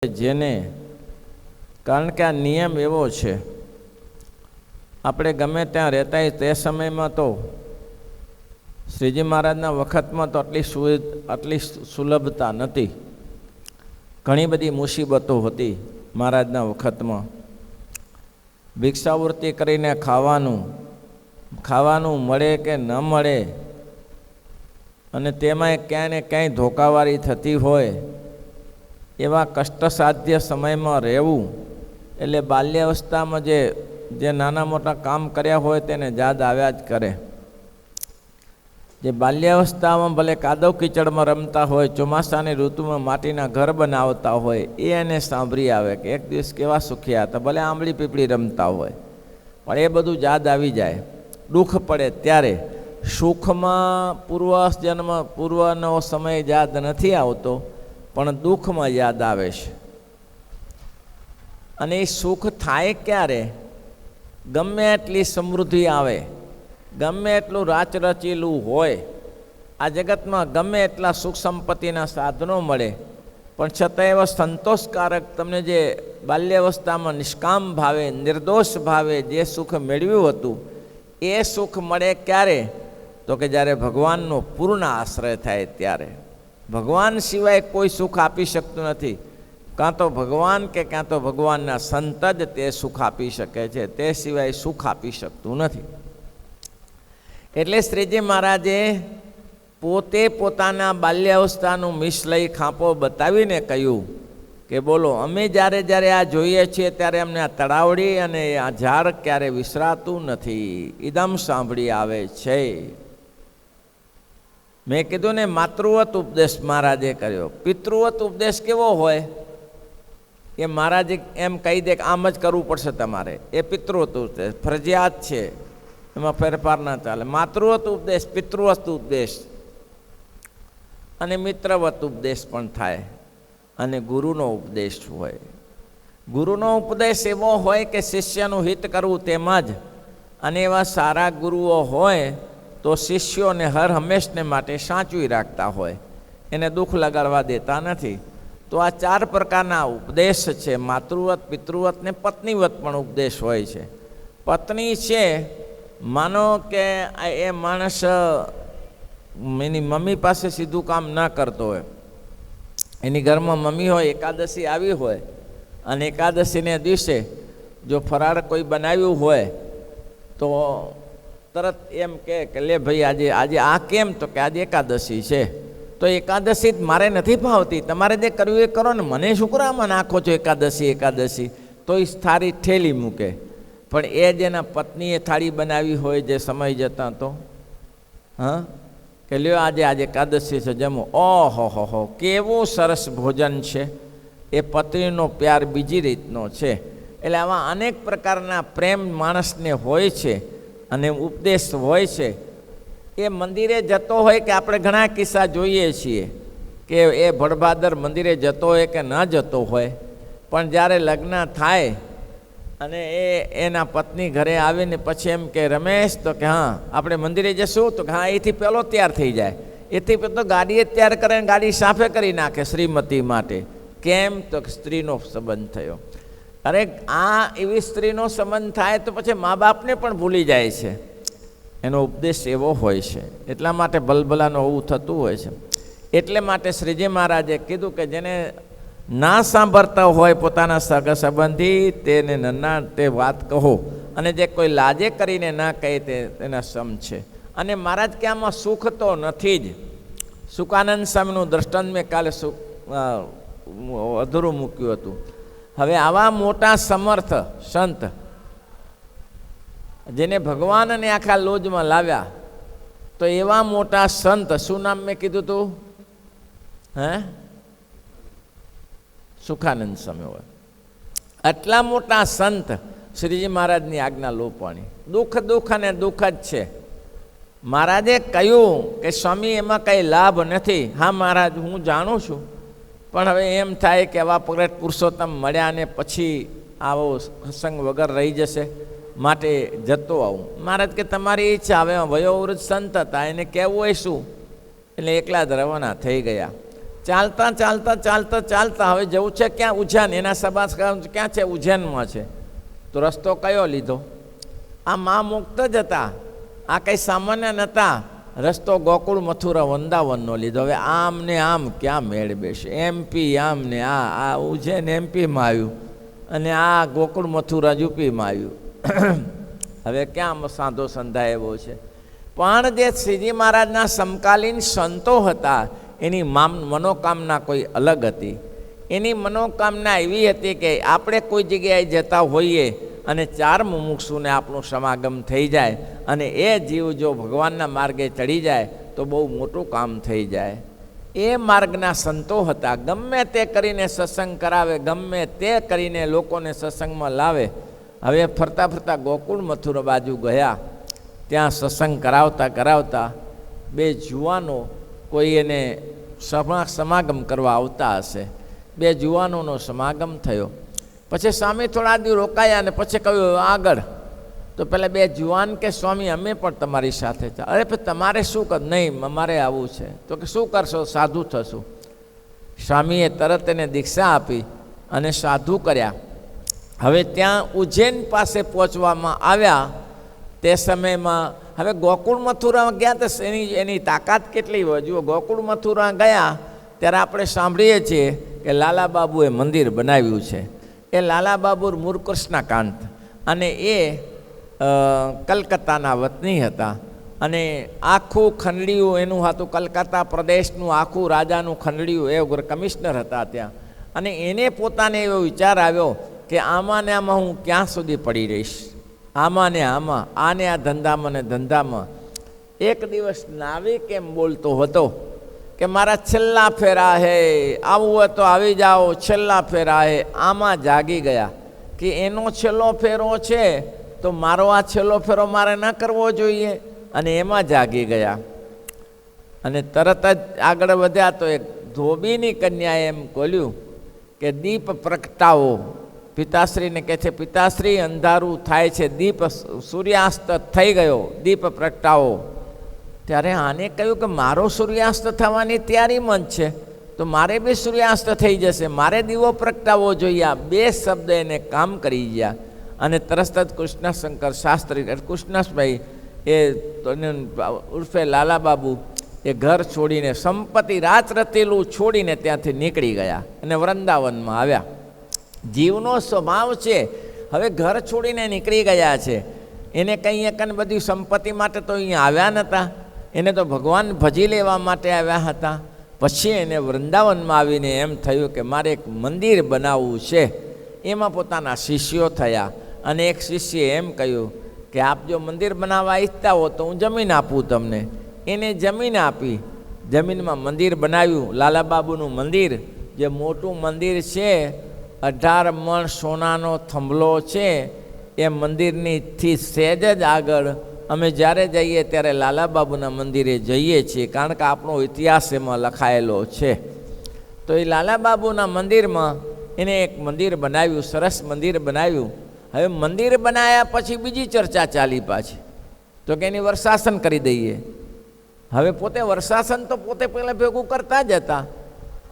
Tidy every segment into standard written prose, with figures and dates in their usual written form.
જેને કારણ કે આ નિયમ એવો છે, આપણે ગમે ત્યાં રહેતા તે સમયમાં તો શ્રીજી મહારાજના વખતમાં તો આટલી સુલભતા નથી. ઘણી બધી મુસીબતો હતી મહારાજના વખતમાં. ભિક્ષાવૃત્તિ કરીને ખાવાનું મળે કે ન મળે, અને તેમાંય ક્યાંય ને ક્યાંય ધોકાવારી થતી હોય, એવા કષ્ટસાધ્ય સમયમાં રહેવું એટલે બાલ્યાવસ્થામાં જે નાના મોટા કામ કર્યા હોય તેને યાદ આવ્યા જ કરે. જે બાલ્યાવસ્થામાં ભલે કાદવ કીચડમાં રમતા હોય, ચોમાસાની ઋતુમાં માટીના ઘર બનાવતા હોય, એ એને સાંભળી આવે કે એક દિવસ કેવા સુખિયા હતા. ભલે આંબલી પીપળી રમતા હોય, પણ એ બધું યાદ આવી જાય. દુઃખ પડે ત્યારે સુખમાં પૂર્વનો સમય યાદ નથી આવતો, પણ દુઃખમાં યાદ આવે છે. અને એ સુખ થાય ક્યારે? ગમે એટલી સમૃદ્ધિ આવે, ગમે એટલું રાચરચેલું હોય, આ જગતમાં ગમે એટલા સુખ સંપત્તિના સાધનો મળે, પણ છતાં એવા સંતોષકારક તમને જે બાલ્યાવસ્થામાં નિષ્કામ ભાવે, નિર્દોષ ભાવે જે સુખ મેળવ્યું હતું, એ સુખ મળે ક્યારે? તો કે જ્યારે ભગવાનનો પૂર્ણ આશ્રય થાય ત્યારે. ભગવાન સિવાય કોઈ સુખ આપી શકતું નથી. કાં તો ભગવાન કે કાં તો ભગવાનના સંત જ તે સુખ આપી શકે છે, તે સિવાય સુખ આપી શકતું નથી. એટલે શ્રીજી મહારાજે પોતે પોતાના બાલ્યાવસ્થાનું મિસલઈ ખાંપો બતાવીને કહ્યું કે બોલો, અમે જ્યારે આ જોઈએ છીએ ત્યારે અમને આ તળાવડી અને આ ઝાડ ક્યારે વિસરાતું નથી. ઇદમ સાંભળી આવે છે. મેં કીધું ને, માતૃવત ઉપદેશ મહારાજે કર્યો. પિતૃવત ઉપદેશ કેવો હોય? એ મહારાજે એમ કહી દે કે આમ જ કરવું પડશે તમારે, એ પિતૃવત ઉપદેશ ફરજિયાત છે, એમાં ફેરફાર ના ચાલે. માતૃવત ઉપદેશ, પિતૃવત ઉપદેશ અને મિત્રવત ઉપદેશ પણ થાય, અને ગુરુનો ઉપદેશ હોય. ગુરુનો ઉપદેશ એવો હોય કે શિષ્યનું હિત કરવું તેમાં જ, અને એવા સારા ગુરુઓ હોય તો શિષ્યોને હર હંમેશને માટે સાચવી રાખતા હોય, એને દુઃખ લગાડવા દેતા નથી. તો આ 4 પ્રકારના ઉપદેશ છે: માતૃવત, પિતૃવત ને પત્નીવત પણ ઉપદેશ હોય છે. પત્ની છે, માનો કે એ માણસ એની મમ્મી પાસે સીધું કામ ના કરતો હોય, એની ઘરમાં મમ્મી હોય, એકાદશી આવી હોય, અને એકાદશીને દિવસે જો ફરાળ કોઈ બનાવ્યું હોય તો તરત એમ કે લે ભાઈ આજે આ કેમ? તો કે આજે એકાદશી છે. તો એકાદશી મારે નથી ભાવતી, તમારે જે કરવું એ કરો ને, મને શું કરો આમાં નાખો છો એકાદશી? તો એ થાળી ઠેલી મૂકે. પણ એ જેના પત્નીએ થાળી બનાવી હોય જે સમય જતાં, તો કે લ્યો આજે એકાદશી છે, જમો. ઓહો, કેવું સરસ ભોજન છે. એ પત્નીનો પ્યાર બીજી રીતનો છે. એટલે આવા અનેક પ્રકારના પ્રેમ માણસને હોય છે, અને ઉપદેશ હોય છે. એ મંદિરે જતો હોય કે આપણે ઘણા કિસ્સા જોઈએ છીએ કે એ ભડભાદર મંદિરે જતો હોય કે ન જતો હોય, પણ જ્યારે લગ્ન થાય અને એના પત્ની ઘરે આવીને પછી એમ કે રમેશ, તો કે હા આપણે મંદિરે જશું? તો કે હા. એથી પહેલો તૈયાર થઈ જાય, એથી તો ગાડીએ તૈયાર કરે, ગાડી સાફે કરી નાખે શ્રીમતી માટે. કેમ? તો સ્ત્રીનો સંબંધ થયો. અરે આ એવી સ્ત્રીનો સંબંધ થાય તો પછી મા બાપને પણ ભૂલી જાય છે. એનો ઉપદેશ એવો હોય છે. એટલા માટે ભલભલાનું એવું થતું હોય છે. એટલે માટે શ્રીજી મહારાજે કીધું કે જેને ના સાંભળતા હોય પોતાના સગા સંબંધી, તેને તે વાત કહો, અને જે કોઈ લાજે કરીને ના કહે તે તેના સમ છે. અને મહારાજ કે આમાં સુખ તો નથી જ. સુકાનંદ સ્વામીનું દ્રષ્ટાંત મેં કાલે અધૂરું મૂક્યું હતું. હવે આવા મોટા સમર્થ સંત જેને ભગવાન અને આખા લોજમાં લાવ્યા, તો એવા મોટા સંત, શું નામ મેં કીધું તું? સુખાનંદ સ્વામી હોય. આટલા મોટા સંત શ્રીજી મહારાજની આજ્ઞા લોપાણી. દુઃખ અને દુઃખ જ છે. મહારાજે કહ્યું કે સ્વામી એમાં કંઈ લાભ નથી. હા મહારાજ, હું જાણું છું, પણ હવે એમ થાય કે આવા પ્રગટ પુરુષોત્તમ મળ્યા ને પછી આવો સત્સંગ વગર રહી જશે, માટે જતો આવું. મહારાજ કે તમારી ઈચ્છા. હવે વયોવૃદ્ધ સંત હતા, એને કહેવું હોય શું? એટલે એકલા જ રવાના થઈ ગયા. ચાલતા ચાલતા ચાલતા ચાલતા હવે જવું છે ક્યાં? ઉજ્જૈન. એના સભા ક્યાં છે? ઉજ્જૈનમાં છે. તો રસ્તો કયો લીધો? આ મા મુક્ત જ હતા, આ કંઈ સામાન્ય નહોતા. રસ્તો ગોકુળ મથુરા વૃંદાવનનો લીધો. હવે આમ ને આમ ક્યાં મેળ બેસે? એમપી આમ ને આ ઉજ્જૈન એમપીમાં આવ્યું અને આ ગોકુળ મથુરા યુપીમાં આવ્યું. હવે ક્યાં સાંધો સંધાય એવો છે? પણ જે શ્રીજી મહારાજના સમકાલીન સંતો હતા એની મનોકામના કોઈ અલગ હતી. એની મનોકામના એવી હતી કે આપણે કોઈ જગ્યાએ જતા હોઈએ અને 4 મુમુક્ષુને આપણું સમાગમ થઈ જાય અને એ જીવ જો ભગવાનના માર્ગે ચડી જાય તો બહુ મોટું કામ થઈ જાય. એ માર્ગના સંતો હતા. ગમે તે કરીને સત્સંગ કરાવે, ગમે તે કરીને લોકોને સત્સંગમાં લાવે. હવે ફરતા ફરતા ગોકુળ મથુરા બાજુ ગયા. ત્યાં સત્સંગ કરાવતા કરાવતા 2 જુવાનો કોઈ એને સમાગમ કરવા આવતા હશે. 2 જુવાનોનો સમાગમ થયો. પછી સ્વામી થોડા દિવસ રોકાયા અને પછી કહ્યું આગળ. તો પેલા 2 જુવાન કે સ્વામી અમે પણ તમારી સાથે છે. અરે પણ તમારે શું કર? નહીં અમારે આવવું છે. તો કે શું કરશો? સાધુ થશું. સ્વામીએ તરત એને દીક્ષા આપી અને સાધુ કર્યા. હવે ત્યાં ઉજ્જૈન પાસે પહોંચવામાં આવ્યા. તે સમયમાં હવે ગોકુળ મથુરા ગયા તો એની તાકાત કેટલી હોય જુઓ. ગોકુળ મથુરા ગયા ત્યારે આપણે સાંભળીએ છીએ કે લાલા બાબુએ મંદિર બનાવ્યું છે. એ લાલા બાબુ મૂળકૃષ્ણકાંત અને એ કલકત્તાના વતની હતા. અને આખું ખંડડિયું એનું હતું, કલકત્તા પ્રદેશનું આખું રાજાનું ખંડડિયું. એ કમિશનર હતા ત્યાં. અને એને પોતાને એવો વિચાર આવ્યો કે આમાં ને આમાં હું ક્યાં સુધી પડી રહીશ, આમાં ને આમાં, આને આ ધંધામાં ને ધંધામાં. એક દિવસ નાવિક એમ બોલતો હતો કે મારા છેલ્લા ફેરા હે, આવું હોય તો આવી જાઓ, છેલ્લા ફેરા હે. આમાં જાગી ગયા કે એનો છેલ્લો ફેરો છે તો મારો આ છેલ્લો ફેરો મારે ન કરવો જોઈએ. અને એમાં જાગી ગયા અને તરત જ આગળ વધ્યા તો એક ધોબીની કન્યાએ એમ બોલ્યું કે દીપ પ્રગટાવો. પિતાશ્રીને કહે છે પિતાશ્રી અંધારું થાય છે, દીપ સૂર્યાસ્ત થઈ ગયો, દીપ પ્રગટાવો. ત્યારે આને કહ્યું કે મારો સૂર્યાસ્ત થવાની તૈયારીમાં જ છે તો મારે બી સૂર્યાસ્ત થઈ જશે, મારે દીવો પ્રગટાવવો જોઈએ. આ 2 શબ્દ એને કામ કરી ગયા. અને તરત જ કૃષ્ણશંકર શાસ્ત્રી કૃષ્ણભાઈ એ ઉર્ફે લાલા બાબુ એ ઘર છોડીને સંપત્તિ રાચરતેલું છોડીને ત્યાંથી નીકળી ગયા અને વૃંદાવનમાં આવ્યા. જીવનો સ્વભાવ છે, હવે ઘર છોડીને નીકળી ગયા છે. એને કંઈ એકને બધી સંપત્તિ માટે તો અહીંયા આવ્યા નહોતા, એને તો ભગવાન ભજી લેવા માટે આવ્યા હતા. પછી એને વૃંદાવનમાં આવીને એમ થયું કે મારે એક મંદિર બનાવવું છે. એમાં પોતાના શિષ્યો થયા અને એક શિષ્યએ એમ કહ્યું કે આપ જો મંદિર બનાવવા ઈચ્છતા હો તો હું જમીન આપું તમને. એને જમીન આપી, જમીનમાં મંદિર બનાવ્યું. લાલા બાબુનું મંદિર જે મોટું મંદિર છે, 18 મણ સોનાનો થંભલો છે. એ મંદિરથી સહેજ જ આગળ અમે જ્યારે જઈએ ત્યારે લાલા બાબુના મંદિરે જઈએ છીએ, કારણ કે આપણો ઇતિહાસ એમાં લખાયેલો છે. તો એ લાલા બાબુના મંદિરમાં એને એક મંદિર બનાવ્યું, સરસ મંદિર બનાવ્યું. હવે મંદિર બનાવ્યા પછી બીજી ચર્ચા ચાલી પાછી તો કે એની વર્ષાસન કરી દઈએ. હવે પોતે વર્ષાસન તો પોતે પહેલાં ભેગું કરતા જ હતા,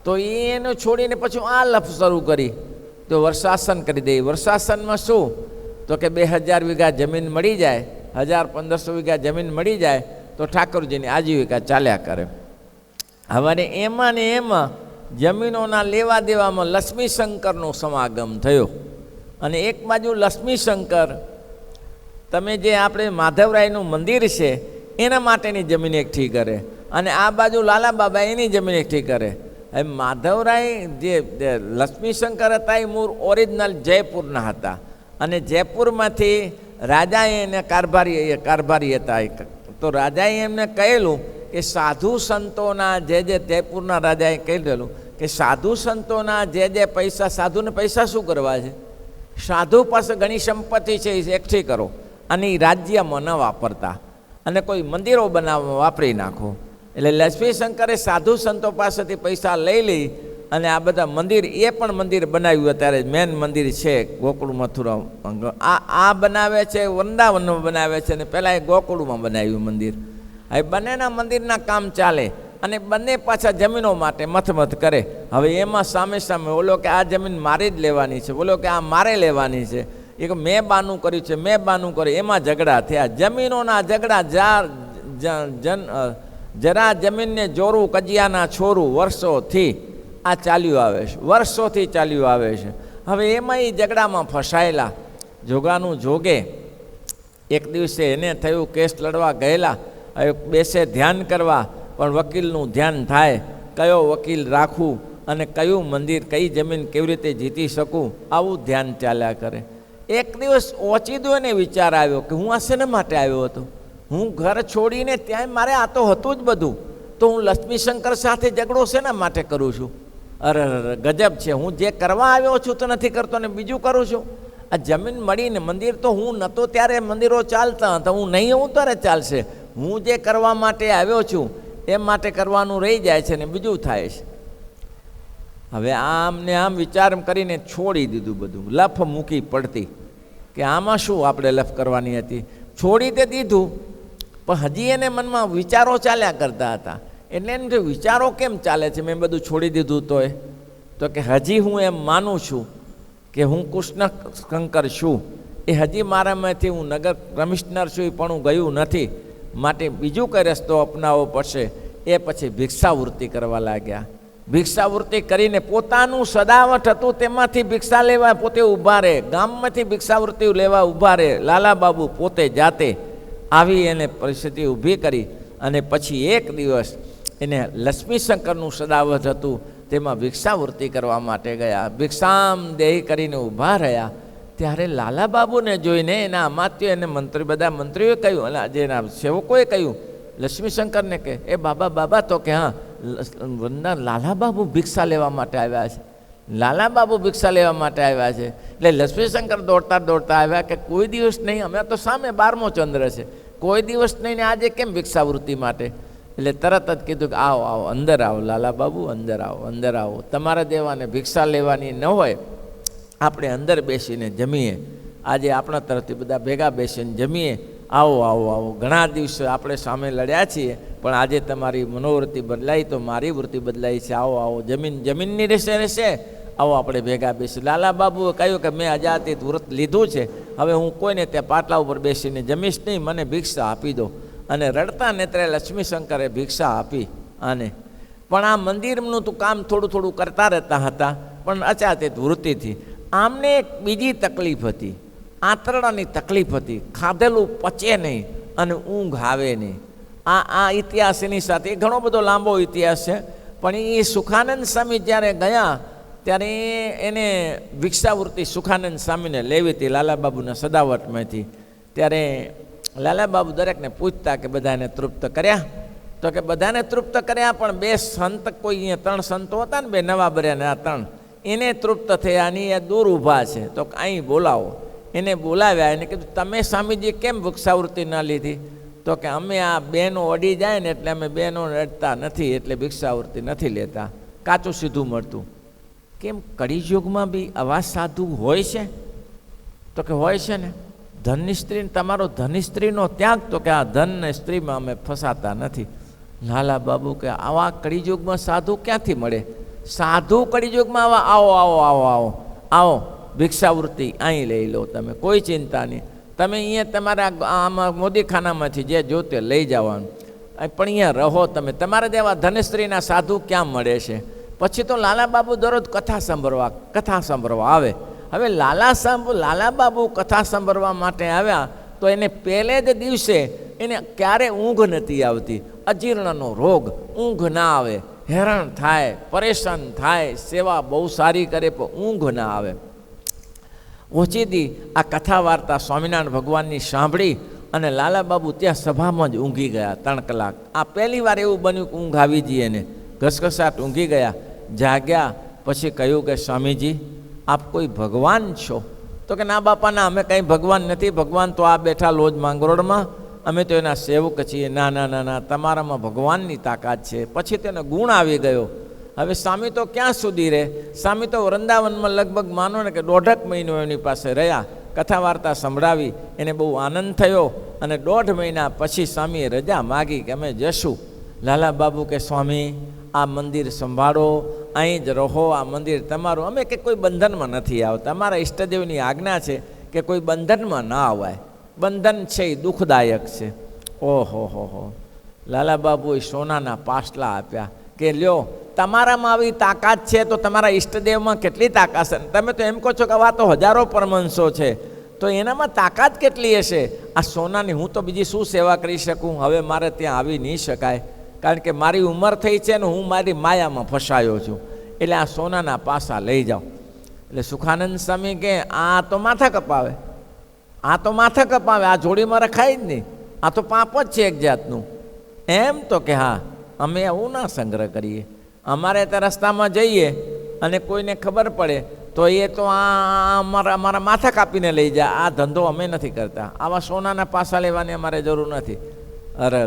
તો એને છોડીને પછી આ લફ શરૂ કરી તો વર્ષાસન કરી દઈએ. વર્ષાસનમાં શું તો કે 2000 વીઘા જમીન મળી જાય, 1500 વીઘા જમીન મળી જાય તો ઠાકોરજીની આજીવિકા ચાલ્યા કરે. હવે એમાં ને એમાં જમીનોના લેવા દેવામાં લક્ષ્મીશંકરનો સમાગમ થયો. અને એક બાજુ લક્ષ્મીશંકર તમે જે આપણે માધવરાયનું મંદિર છે એના માટેની જમીન એકઠી કરે અને આ બાજુ લાલા બાબા એની જમીન એકઠી કરે. હવે માધવરાય જે લક્ષ્મીશંકર હતા એ મૂળ ઓરિજિનલ જયપુરના હતા અને જયપુરમાંથી રાજાએ એને કારભારી હતા. તો રાજાએ એમને કહેલું કે સાધુ સંતોના જે જયપુરના રાજાએ કહેલું કે સાધુ સંતોના જે પૈસા, સાધુને પૈસા શું કરવા છે, સાધુ પાસે ઘણી સંપત્તિ છે એ એકઠી કરો અને એ રાજ્યમાં ન વાપરતા અને કોઈ મંદિરો બનાવવા વાપરી નાખો. એટલે લક્ષ્મીશંકરે સાધુ સંતો પાસેથી પૈસા લઈ અને આ બધા મંદિર, એ પણ મંદિર બનાવ્યું. અત્યારે મેન મંદિર છે ગોકુળ મથુરા, આ બનાવે છે વૃંદાવનમાં બનાવે છે અને પહેલાં એ ગોકુળમાં બનાવ્યું મંદિર. હવે બંનેના મંદિરના કામ ચાલે. અને બંને પાછા જમીનો માટે મથમથ કરે. હવે એમાં સામે સામે ઓલો કે આ જમીન મારી જ લેવાની છે, ઓલો કે આ મારે લેવાની છે, એક મેં બાનું કર્યું છે, મેં બાનું કર્યું, એમાં ઝઘડા થયા. જમીનોના ઝઘડા જરા જમીનને જોરું કજિયાના છોરું વર્ષોથી આ ચાલ્યું આવે છે, વર્ષોથી ચાલ્યું આવે છે. હવે એમાં એ ઝઘડામાં ફસાયેલા. જોગાનું જોગે એક દિવસે એને થયું કેસ લડવા ગયેલા, હવે બેસે ધ્યાન કરવા, પણ વકીલનું ધ્યાન થાય કયો વકીલ રાખવું અને કયું મંદિર કઈ જમીન કેવી રીતે જીતી શકું, આવું ધ્યાન ચાલ્યા કરે. એક દિવસ ઓચિંતો એને વિચાર આવ્યો કે હું આ શેના માટે આવ્યો હતો, હું ઘર છોડીને ત્યાં મારે આ તો હતું જ બધું, તો હું લક્ષ્મીશંકર સાથે ઝઘડો શેના માટે કરું છું? અરે ગજબ છે, હું જે કરવા આવ્યો છું તો નથી કરતો ને બીજું કરું છું. આ જમીન મળીને મંદિર તો હું નહોતો ત્યારે મંદિરો ચાલતા હતા, હું નહીં હું ત્યારે ચાલશે. હું જે કરવા માટે આવ્યો છું એમ માટે કરવાનું રહી જાય છે ને બીજું થાય છે. હવે આમ ને આમ વિચાર કરીને છોડી દીધું બધું, લફ મૂકી પડતી કે આમાં શું આપણે લફ કરવાની હતી. છોડી તે દીધું, પણ હજી એને મનમાં વિચારો ચાલ્યા કરતા હતા. એટલે એમ કે વિચારો કેમ ચાલે છે, મેં બધું છોડી દીધું તો કે હજી હું એમ માનું છું કે હું કૃષ્ણ શંકર છું, એ હજી મારામાંથી હું નગર કમિશનર છું એ પણ હું ગયું નથી, માટે બીજું કઈ રસ્તો અપનાવવો પડશે. એ પછી ભિક્ષાવૃત્તિ કરવા લાગ્યા. ભિક્ષાવૃત્તિ કરીને પોતાનું સદાવટ હતું તેમાંથી ભિક્ષા લેવા પોતે ઊભા રહે, ગામમાંથી ભિક્ષાવૃત્તિ લેવા ઊભા રહે. લાલાબાબુ પોતે જાતે આવી એને પરિસ્થિતિ ઊભી કરી. અને પછી એક દિવસ એને લક્ષ્મીશંકરનું સદાવટ હતું તેમાં ભિક્ષાવૃત્તિ કરવા માટે ગયા. ભિક્ષામ દેહી કરીને ઊભા રહ્યા. ત્યારે લાલાબાબુને જોઈને એના અમાત્યો એને બધા મંત્રીઓએ કહ્યું, જે એના સેવકોએ કહ્યું લક્ષ્મીશંકરને કે એ બાબા તો કે હા લાલાબાબુ ભિક્ષા લેવા માટે આવ્યા છે, લાલાબાબુ ભિક્ષા લેવા માટે આવ્યા છે. એટલે લક્ષ્મીશંકર દોડતા દોડતા આવ્યા કે કોઈ દિવસ નહીં, અમે તો સામે 12મો ચંદ્ર છે, કોઈ દિવસ નહીં ને આજે કેમ ભિક્ષાવૃત્તિ માટે? એટલે તરત જ કીધું કે આવો આવો અંદર આવો લાલાબાબુ, અંદર આવો અંદર આવો, તમારા દેવાને ભિક્ષા લેવાની ન હોય, આપણે અંદર બેસીને જમીએ. આજે આપણા તરફથી બધા ભેગા બેસીને જમીએ. આવો આવો આવો, ઘણા દિવસે આપણે સામે લડ્યા છીએ, પણ આજે તમારી મનોવૃત્તિ બદલાઈ તો મારી વૃત્તિ બદલાઈ છે. આવો આવો, જમીનની રહેશે, આવો આપણે ભેગા બેસી. લાલાબાબુએ કહ્યું કે મેં અજાતીત વ્રત લીધું છે, હવે હું કોઈને ત્યાં પાટલા ઉપર બેસીને જમીશ નહીં, મને ભિક્ષા આપી દો. અને રડતા નેત્રે લક્ષ્મીશંકરે ભિક્ષા આપી. અને પણ આ મંદિરનું તો કામ થોડું થોડું કરતા રહેતા હતા, પણ અજાતીત વૃત્તિથી. આમને એક બીજી તકલીફ હતી, આંતરડાની તકલીફ હતી, ખાધેલું પચે નહીં અને ઊંઘ આવે નહીં. આ ઇતિહાસ એની સાથે ઘણો બધો લાંબો ઇતિહાસ છે. પણ એ સુખાનંદ સ્વામી જ્યારે ગયા ત્યારે એને ભિક્ષાવૃત્તિ સુખાનંદ સ્વામીને લેવી હતી લાલાબાબુના સદાવટમાંથી. ત્યારે લાલાબાબુ દરેકને પૂછતા કે બધાને તૃપ્ત કર્યા? તો કે બધાને તૃપ્ત કર્યા, પણ બે સંત કોઈ અહીંયા 3 સંતો હતા ને, 2 નવા બર્યા, આ 3 એને તૃપ્ત થયા અને એ દૂર ઊભા છે, તો અહીં બોલાવો. એને બોલાવ્યા. એને કીધું તમે સ્વામીજી કેમ ભિક્ષાવૃત્તિ ન લીધી? તો કે અમે આ બહેનો અડી જાય ને એટલે અમે બહેનો અડતા નથી, એટલે ભિક્ષાવૃત્તિ નથી લેતા, કાચું સીધું મળતું. કેમ કળિયુગમાં બી આવા સાધુ હોય છે? તો કે હોય છે ને. ધનની સ્ત્રી, તમારો ધની સ્ત્રીનો ત્યાગ, તો કે આ ધન ને સ્ત્રીમાં અમે ફસાતા નથી. લાલાબાબુ કે આવા કળિયુગમાં સાધુ ક્યાંથી મળે? સાધુ કળિયુગમાં આવા આવો આવો આવો આવો આવો ભિક્ષાવૃત્તિ અહીં લઈ લો, તમે કોઈ ચિંતા નહીં, તમે અહીંયા તમારા આમાં મોદીખાનામાંથી જે જોતે લઈ જવાનું, પણ અહીંયા રહો તમે. તમારા જેવા ધનસ્ત્રીના સાધુ ક્યાં મળે છે? પછી તો લાલાબાબુ દરરોજ કથા સાંભળવા આવે. હવે લાલાબાબુ કથા સાંભળવા માટે આવ્યા તો એને પહેલે જ દિવસે એને ક્યારે ઊંઘ નથી આવતી, અજીર્ણનો રોગ, ઊંઘ ના આવે, હેરાન થાય, પરેશાન થાય, સેવા બહુ સારી કરે પણ ઊંઘ ના આવે. ઓચિંતી આ કથા વાર્તા સ્વામિનારાયણ ભગવાનની સાંભળી અને લાલાબાબુ ત્યાં સભામાં જ ઊંઘી ગયા 3 કલાક. આ પહેલી વાર એવું બન્યું કે ઊંઘ આવી જઈએ એને, ઘસઘસાટ ઊંઘી ગયા. જાગ્યા પછી કહ્યું કે સ્વામીજી આપ કોઈ ભગવાન છો? તો કે ના બાપા ના, અમે કંઈ ભગવાન નથી, ભગવાન તો આ બેઠા લોજ માંગરોળમાં, અમે તો એના સેવક છીએ. ના ના ના ના, તમારામાં ભગવાનની તાકાત છે. પછી તેને ગુણ આવી ગયો. હવે સ્વામી તો ક્યાં સુધી રહે? સ્વામી તો વૃંદાવનમાં લગભગ માનો ને કે 1.5 મહિનો એની પાસે રહ્યા, કથા વાર્તા સંભળાવી, એને બહુ આનંદ થયો. અને 1.5 મહિના પછી સ્વામીએ રજા માગી કે અમે જશું. લાલા બાબુ કે સ્વામી આ મંદિર સંભાળો, અહીં જ રહો, આ મંદિર તમારું. અમે કે કોઈ બંધનમાં નથી આવતા, અમારા ઈષ્ટદેવની આજ્ઞા છે કે કોઈ બંધનમાં ના આવાય. બંધન છે એ દુઃખદાયક છે. ઓહો હો. લાલા બાબુએ સોનાના પાસલા આપ્યા કે લ્યો, તમારામાં આવી તાકાત છે તો તમારા ઈષ્ટદેવમાં કેટલી તાકાત છે. તમે તો એમ કહો છો કે આ તો હજારો પરમહંસો છે, તો એનામાં તાકાત કેટલી હશે. આ સોનાની હું તો બીજી શું સેવા કરી શકું. હવે મારે ત્યાં આવી નહીં શકાય, કારણ કે મારી ઉંમર થઈ છે ને હું મારી માયામાં ફસાયો છું. એટલે આ સોનાના પાસા લઈ જાઓ. એટલે સુખાનંદ સ્વામી કે આ તો માથા કપાવે, આ તો માથા કપાવે, આ જોડીમાં રખાય જ નહીં, આ તો પાપ જ છે એક જાતનું. એમ તો કે હા, અમે આવું ના સંગ્રહ કરીએ. અમારે ત્યાં રસ્તામાં જઈએ અને કોઈને ખબર પડે તો એ તો આ અમારા માથા કાપીને લઈ જાય. આ ધંધો અમે નથી કરતા. આવા સોનાના પાસા લેવાની અમારે જરૂર નથી. અરે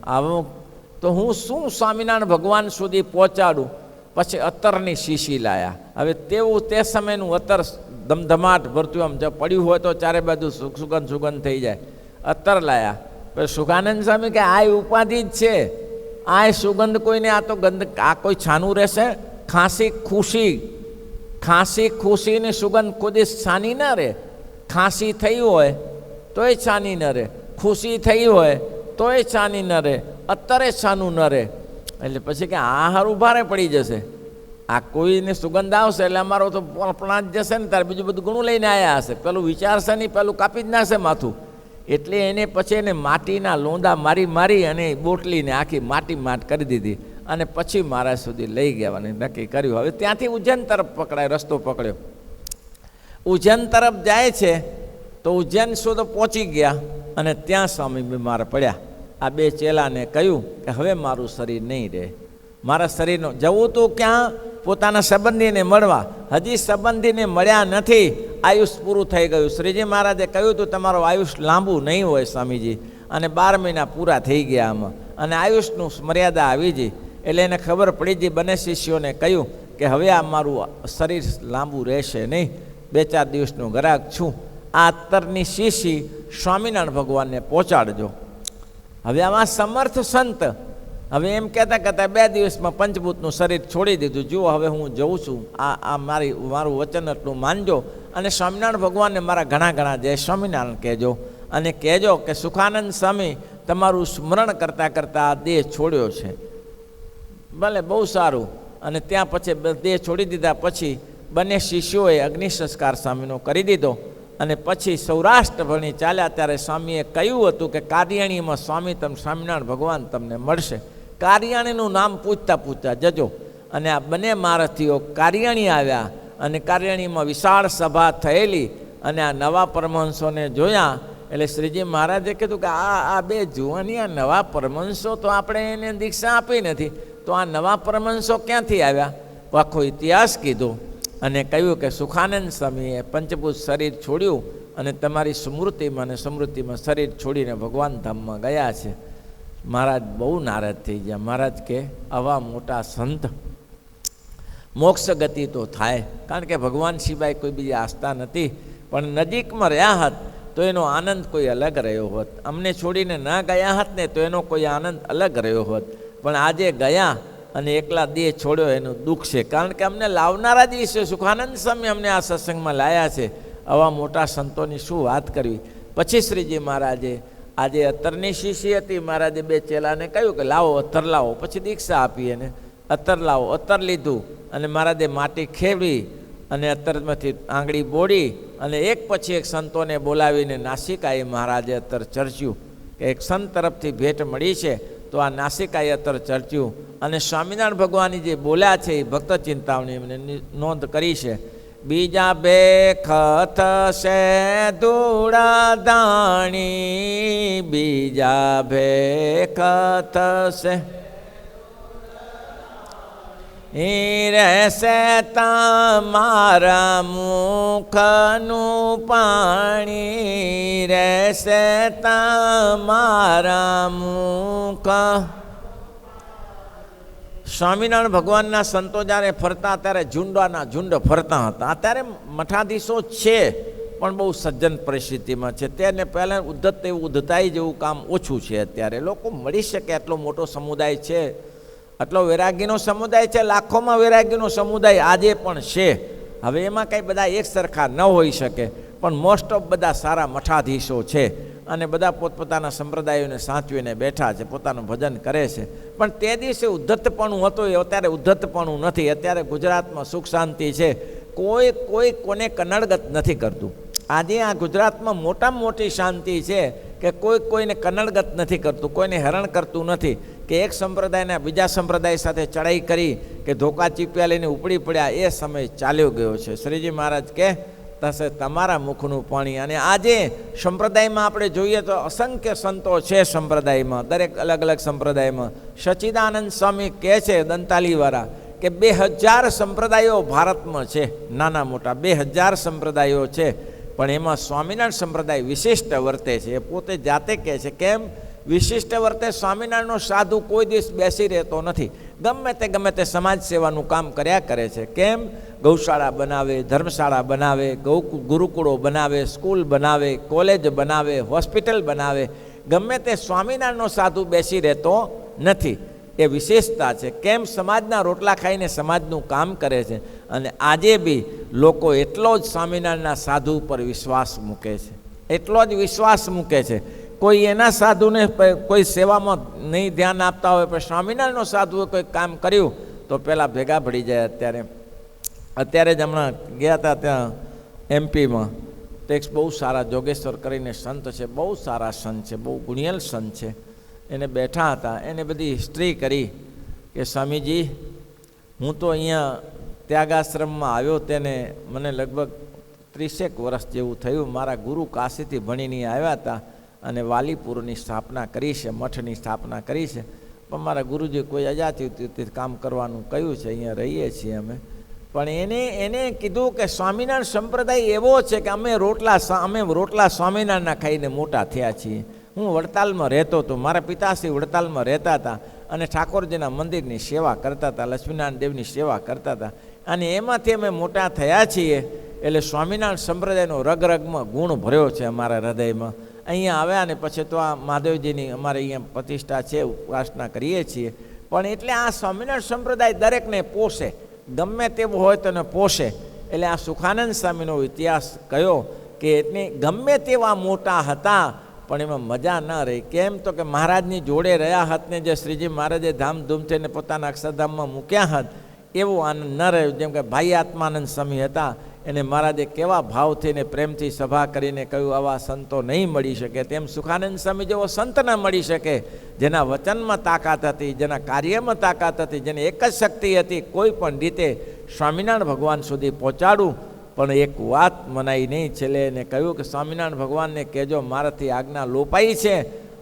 આવું તો હું શું સ્વામિનારાયણ ભગવાન સુધી પહોંચાડું. પછી અત્તરની શીશી લાયા. હવે તેવું તે સમયનું અત્તર ધમધમાટ ભરતું, આમ જો પડ્યું હોય તો ચારે બાજુ સુગંધ થઈ જાય. અત્તર લાયા. પછી સુખાનંદ સ્વામી કે આ ઉપાધિ જ છે, આ સુગંધ કોઈને, આ તો ગંધ, આ કોઈ છાનું રહેશે. ખાંસી ખુશીની સુગંધ કોઈ છાની ના રહે. ખાંસી થઈ હોય તોય છાની ન રહે, ખુશી થઈ હોય તોય છાની ન રહે, અત્યારે છાનું ન રહે. એટલે પછી કે આ હારું ભારે પડી જશે. આ કોઈને સુગંધ આવશે એટલે અમારો તો પ્લાન્ટ જશે ને, ત્યારે બીજું બધું ઘણું લઈને આવ્યા હશે. પેલું વિચારશે નહીં, પેલું કાપી જ નાખશે માથું. એટલે એને પછી એને માટીના લોંદા મારી અને બોટલીને આખી માટ કરી દીધી અને પછી મારા સુધી લઈ ગયા નક્કી કર્યું. હવે ત્યાંથી ઉજ્જૈન તરફ પકડાય, રસ્તો પકડ્યો. ઉજ્જૈન તરફ જાય છે તો ઉજ્જૈન સુધી પહોંચી ગયા અને ત્યાં સ્વામી બીમાર પડ્યા. આ બે ચેલાને કહ્યું કે હવે મારું શરીર નહીં રહે. મારા શરીરનો જવું તું ક્યાં? પોતાના સંબંધીને મળવા. હજી સંબંધીને મળ્યા નથી, આયુષ પૂરું થઈ ગયું. શ્રીજી મહારાજે કહ્યું હતું તમારું આયુષ લાંબુ નહીં હોય સ્વામીજી, અને 12 મહિના પૂરા થઈ ગયા આમાં, અને આયુષનું મર્યાદા આવી ગઈ. એટલે એને ખબર પડી ગઈ. બંને શિષ્યોને કહ્યું કે હવે આ મારું શરીર લાંબુ રહેશે નહીં, 2-4 દિવસનું ગરાક છું. આ અત્તરની શીશી સ્વામિનારાયણ ભગવાનને પહોંચાડજો. હવે આમાં સમર્થ સંત હવે એમ કહેતા 2 દિવસમાં પંચભૂતનું શરીર છોડી દીધું. જુઓ હવે હું જઉં છું, આ મારું વચન એટલું માનજો અને સ્વામિનારાયણ ભગવાનને મારા ઘણા જય સ્વામિનારાયણ કહેજો, અને કહેજો કે સુખાનંદ સ્વામી તમારું સ્મરણ કરતાં કરતાં આ દેહ છોડ્યો છે. ભલે, બહુ સારું. અને ત્યાં પછી દેહ છોડી દીધા પછી બંને શિષ્યોએ અગ્નિ સંસ્કાર સ્વામીનો કરી દીધો. અને પછી સૌરાષ્ટ્ર ભણી ચાલ્યા ત્યારે સ્વામીએ કહ્યું હતું કે કારિયાણીમાં સ્વામિનારાયણ ભગવાન તમને મળશે. કારિયાણીનું નામ પૂછતા જજો. અને આ બંને મહારથીઓ કારિયાણી આવ્યા અને કારિયાણીમાં વિશાળ સભા થયેલી અને આ નવા પરમહંસોને જોયા. એટલે શ્રીજી મહારાજે કીધું કે આ બે જુવાની, આ નવા પરમહંસો તો આપણે એને દીક્ષા આપી નથી, તો આ નવા પરમહંસો ક્યાંથી આવ્યા? આખો ઇતિહાસ કીધો અને કહ્યું કે સુખાનંદ સ્વામીએ પંચભૂત શરીર છોડ્યું અને તમારી સ્મૃતિમાં શરીર છોડીને ભગવાન ધામમાં ગયા છે. મહારાજ બહુ નારાજ થઈ ગયા. મહારાજ કે આવા મોટા સંત મોક્ષ ગતિ તો થાય, કારણ કે ભગવાન સિવાય કોઈ બીજી આસ્થા નથી. પણ નજીકમાં રહ્યા હોત તો એનો આનંદ કોઈ અલગ રહ્યો હોત. અમને છોડીને ના ગયા હોત ને તો એનો કોઈ આનંદ અલગ રહ્યો હોત. પણ આજે ગયા અને એકલા દેહ છોડ્યો એનું દુઃખ છે, કારણ કે અમને લાવનારા જ ઈશ્વર સુખાનંદ સ્વામી અમને આ સત્સંગમાં લાયા છે. આવા મોટા સંતોની શું વાત કરવી. પછી શ્રીજી મહારાજે આજે અત્તરની શીશી હતી, મહારાજે બે ચેલાને કહ્યું કે લાવો અત્તર લાવો. પછી દીક્ષા આપી એને અત્તર લાવો. અત્તર લીધું અને મહારાજે માટી ખેવી અને અત્તરમાંથી આંગળી બોળી અને એક પછી એક સંતોને બોલાવીને નાસિકાએ મહારાજે અત્તર ચર્ચ્યું કે એક સંત તરફથી ભેટ મળી છે તો આ નાસિકાએ અત્તર ચર્ચ્યું. અને સ્વામિનારાયણ ભગવાનની જે બોલ્યા છે એ ભક્ત ચિંતામણી એમને નોંધ કરી છે. બીજા ભેખ થશે ધૂળા દાણી, બીજા ભેખ થશે રહેશે તમારા મુખનું પાણી, રહેશે તમારા મુખ. સ્વામિનારાયણ ભગવાનના સંતો જ્યારે ફરતા ત્યારે ઝુંડ ફરતા હતા. અત્યારે મઠાધીશો છે પણ બહુ સજ્જન પરિસ્થિતિમાં છે. તેને પહેલાં ઉદ્ધત એવું ઉદ્ધતાઈ જેવું કામ ઓછું છે. અત્યારે લોકો મળી શકે એટલો મોટો સમુદાય છે, આટલો વૈરાગીનો સમુદાય છે, લાખોમાં વૈરાગીનો સમુદાય આજે પણ છે. હવે એમાં કંઈ બધા એક સરખા ન હોઈ શકે, પણ મોસ્ટ ઓફ બધા સારા મઠાધીશો છે અને બધા પોતપોતાના સંપ્રદાયોને સાચવીને બેઠા છે, પોતાનું ભજન કરે છે. પણ તે દિવસે ઉદ્ધતપણું હતું એ અત્યારે ઉદ્ધતપણું નથી. અત્યારે ગુજરાતમાં સુખ શાંતિ છે, કોઈ કોને કનડગત નથી કરતું. આજે આ ગુજરાતમાં મોટામાં મોટી શાંતિ છે કે કોઈને કનડગત નથી કરતું, કોઈને હેરાન કરતું નથી કે એક સંપ્રદાયના બીજા સંપ્રદાય સાથે ચડાઈ કરી કે ધોકા ચીપ્યા લઈને ઉપડી પડ્યા. એ સમય ચાલ્યો ગયો છે. શ્રીજી મહારાજ કે થશે તમારા મુખનું પાણી. અને આજે સંપ્રદાયમાં આપણે જોઈએ તો અસંખ્ય સંતો છે સંપ્રદાયમાં, દરેક અલગ અલગ સંપ્રદાયમાં. સચ્ચિદાનંદ સ્વામી કહે છે દંતાલીવાળા કે 2000 સંપ્રદાયો ભારતમાં છે, નાના મોટા 2000 સંપ્રદાયો છે, પણ એમાં સ્વામિનારાયણ સંપ્રદાય વિશિષ્ટ વર્તે છે. એ પોતે જાતે કહે છે. કેમ વિશિષ્ટ વર્તે? સ્વામિનારાયણનો સાધુ કોઈ દિવસ બેસી રહેતો નથી, ગમે તે સમાજ સેવાનું કામ કર્યા કરે છે. કેમ? ગૌશાળા બનાવે, ધર્મશાળા બનાવે, ગુરુકુળો બનાવે, સ્કૂલ બનાવે, કોલેજ બનાવે, હોસ્પિટલ બનાવે. ગમે તે સ્વામિનારાયણનો સાધુ બેસી રહેતો નથી. એ વિશેષતા છે. કેમ? સમાજના રોટલા ખાઈને સમાજનું કામ કરે છે. અને આજે બી લોકો એટલો જ સ્વામિનારાયણના સાધુ ઉપર વિશ્વાસ મૂકે છે, એટલો જ વિશ્વાસ મૂકે છે. કોઈ એના સાધુને કોઈ સેવામાં નહીં ધ્યાન આપતા હોય, પણ સ્વામિનારાયણનો સાધુએ કોઈ કામ કર્યું તો પહેલાં ભેગા પડી જાય. અત્યારે જ હમણાં ગયા હતા ત્યાં એમપીમાં, તો એક બહુ સારા જોગેશ્વર કરીને સંત છે, બહુ સારા સંત છે, બહુ ગુણિયલ સંત છે. એને બેઠા હતા, એને બધી હિસ્ટ્રી કરી કે સ્વામીજી હું તો અહીંયા ત્યાગાશ્રમમાં આવ્યો, તેને મને લગભગ 30 વર્ષ જેવું થયું. મારા ગુરુ કાશીથી ભણીને આવ્યા હતા અને વાલીપુરની સ્થાપના કરી છે, મઠની સ્થાપના કરી છે. પણ મારા ગુરુજી કોઈ અજાતિ કામ કરવાનું કહ્યું છે, અહીંયા રહીએ છીએ અમે. પણ એને કીધું કે સ્વામિનારાયણ સંપ્રદાય એવો છે કે અમે રોટલા સ્વામિનારાયણના ખાઈને મોટા થયા છીએ. હું વડતાલમાં રહેતો હતો, મારા પિતાશ્રી વડતાલમાં રહેતા હતા અને ઠાકોરજીના મંદિરની સેવા કરતા હતા, લક્ષ્મીનારાયણ દેવની સેવા કરતા હતા, અને એમાંથી અમે મોટા થયા છીએ. એટલે સ્વામિનારાયણ સંપ્રદાયનો રગરગમાં ગુણ ભર્યો છે અમારા હૃદયમાં. અહીંયા આવ્યા ને પછી તો આ મહાદેવજીની અમારે અહીંયા પ્રતિષ્ઠા છે, ઉપાસના કરીએ છીએ. પણ એટલે આ સ્વામિનારાયણ સંપ્રદાય દરેકને પોષે, ગમે તેવું હોય તો એને પોષે. એટલે આ સુખાનંદ સ્વામીનો ઇતિહાસ કયો કે એટલે ગમે તેવા મોટા હતા પણ એમાં મજા ન રહી. કેમ? તો કે મહારાજની જોડે રહ્યા હાથ ને જે શ્રીજી મહારાજે ધામધૂમથી ને પોતાના અક્ષરધામમાં મૂક્યા હાથ, એવો આનંદ ન રહ્યો. જેમ કે ભાઈ આત્માનંદ સ્વામી હતા, એને મહારાજે કેવા ભાવથી ને પ્રેમથી સભા કરીને કહ્યું આવા સંતો નહીં મળી શકે. તેમ સુખાનંદ સ્વામી જેવો સંત ન મળી શકે, જેના વચનમાં તાકાત હતી, જેના કાર્યમાં તાકાત હતી, જેની એક જ શક્તિ હતી કોઈ પણ રીતે સ્વામિનારાયણ ભગવાન સુધી પહોંચાડું. પણ એક વાત મનાઈ નહીં. છેલ્લે એને કહ્યું કે સ્વામિનારાયણ ભગવાનને કહેજો મારાથી આજ્ઞા લોપાઈ છે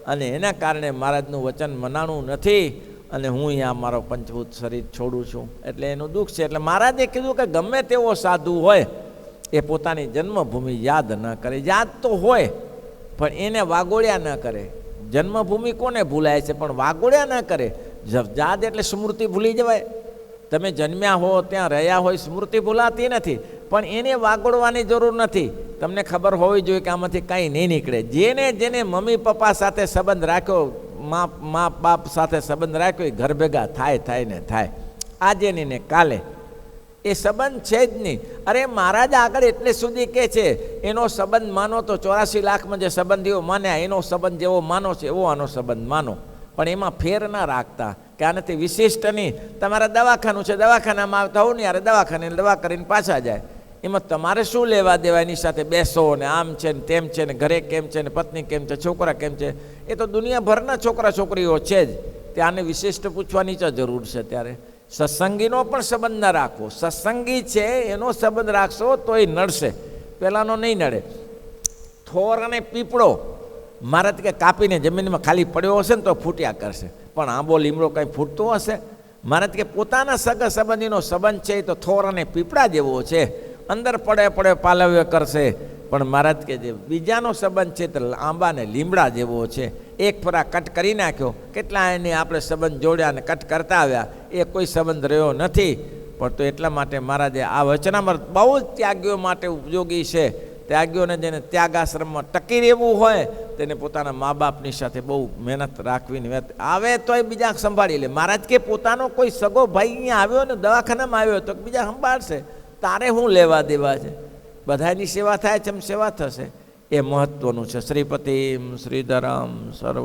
અને એના કારણે મહારાજનું વચન મનાણું નથી અને હું અહીંયા મારો પંચભૂત શરીર છોડું છું. એટલે એનું દુઃખ છે. એટલે મહારાજે કીધું કે ગમે તેવો સાધુ હોય એ પોતાની જન્મભૂમિ યાદ ન કરે. યાદ તો હોય પણ એને વાગોળ્યા ન કરે. જન્મભૂમિ કોને ભૂલાય છે? પણ વાગોળ્યા ન કરે. યાદ એટલે સ્મૃતિ ભૂલી જવાય. તમે જન્મ્યા હો, ત્યાં રહ્યા હોય, સ્મૃતિ ભૂલાતી નથી, પણ એને વાગોળવાની જરૂર નથી. તમને ખબર હોવી જોઈએ કે આમાંથી કાંઈ નહીં નીકળે. જેને મમ્મી પપ્પા સાથે સંબંધ રાખ્યો, મા બાપ સાથે સંબંધ રાખ્યો, એ ઘર ભેગા થાય ને થાય, આજે નહીં ને કાલે. એ સંબંધ છે જ નહીં. અરે મહારાજ આગળ એટલે સુધી કહે છે એનો સંબંધ માનો તો 84 લાખમાં જે સંબંધીઓ માન્યા એનો સંબંધ જેવો માનો છે એવો આનો સંબંધ માનો, પણ એમાં ફેર ના રાખતા કે આનાથી વિશિષ્ટ નહીં. તમારા દવાખાનું છે, દવાખાનામાં આવતા હોવ ને યાર, દવાખાને દવા કરીને પાછા જાય. એમાં તમારે શું લેવા દેવા? એની સાથે બેસો ને આમ છે ને તેમ છે ને, ઘરે કેમ છે ને, પત્ની કેમ છે, છોકરા કેમ છે, એ તો દુનિયાભરના છોકરા છોકરીઓ છે જ. ત્યાંને વિશિષ્ટ પૂછવાની જ જરૂર છે. ત્યારે સત્સંગીનો પણ સંબંધ ન રાખવો. સત્સંગી છે એનો સંબંધ રાખશો તો એ નડશે, પેલાનો નહીં નડે. થોર અને પીપળો મહારાજ કે કાપીને જમીનમાં ખાલી પડ્યો હશે ને તો ફૂટ્યા કરશે, પણ આંબો લીમડો કંઈ ફૂટતો હશે? મહારાજ કે પોતાના સગા સંબંધીનો સંબંધ છે એ તો થોર અને પીપળા જેવો છે, અંદર પડે પાલવ્ય કરશે. પણ મહારાજ કે જે બીજાનો સંબંધ છે તો આંબા ને લીમડા જેવો છે. એક ફરા કટ કરી નાખ્યો, કેટલા એને આપણે સંબંધ જોડ્યા ને કટ કરતા આવ્યા, એ કોઈ સંબંધ રહ્યો નથી. પણ તો એટલા માટે મહારાજે આ વચનામૃત બહુ જ ત્યાગીઓ માટે ઉપયોગી છે. ત્યાગીઓને જેને ત્યાગ આશ્રમમાં ટકી રહેવું હોય તેને પોતાના મા બાપની સાથે બહુ મહેનત રાખવીને આવે તોય બીજા સંભાળી લે. મહારાજ કે પોતાનો કોઈ સગો ભાઈ અહીંયા આવ્યો ને દવાખાનામાં આવ્યો તો બીજા સંભાળશે, તારે શું લેવા દેવા છે? બધાની સેવા થાય છે એમ સેવા થશે, એ મહત્વનું છે. શ્રીપતિમ શ્રીધરમ સર્વ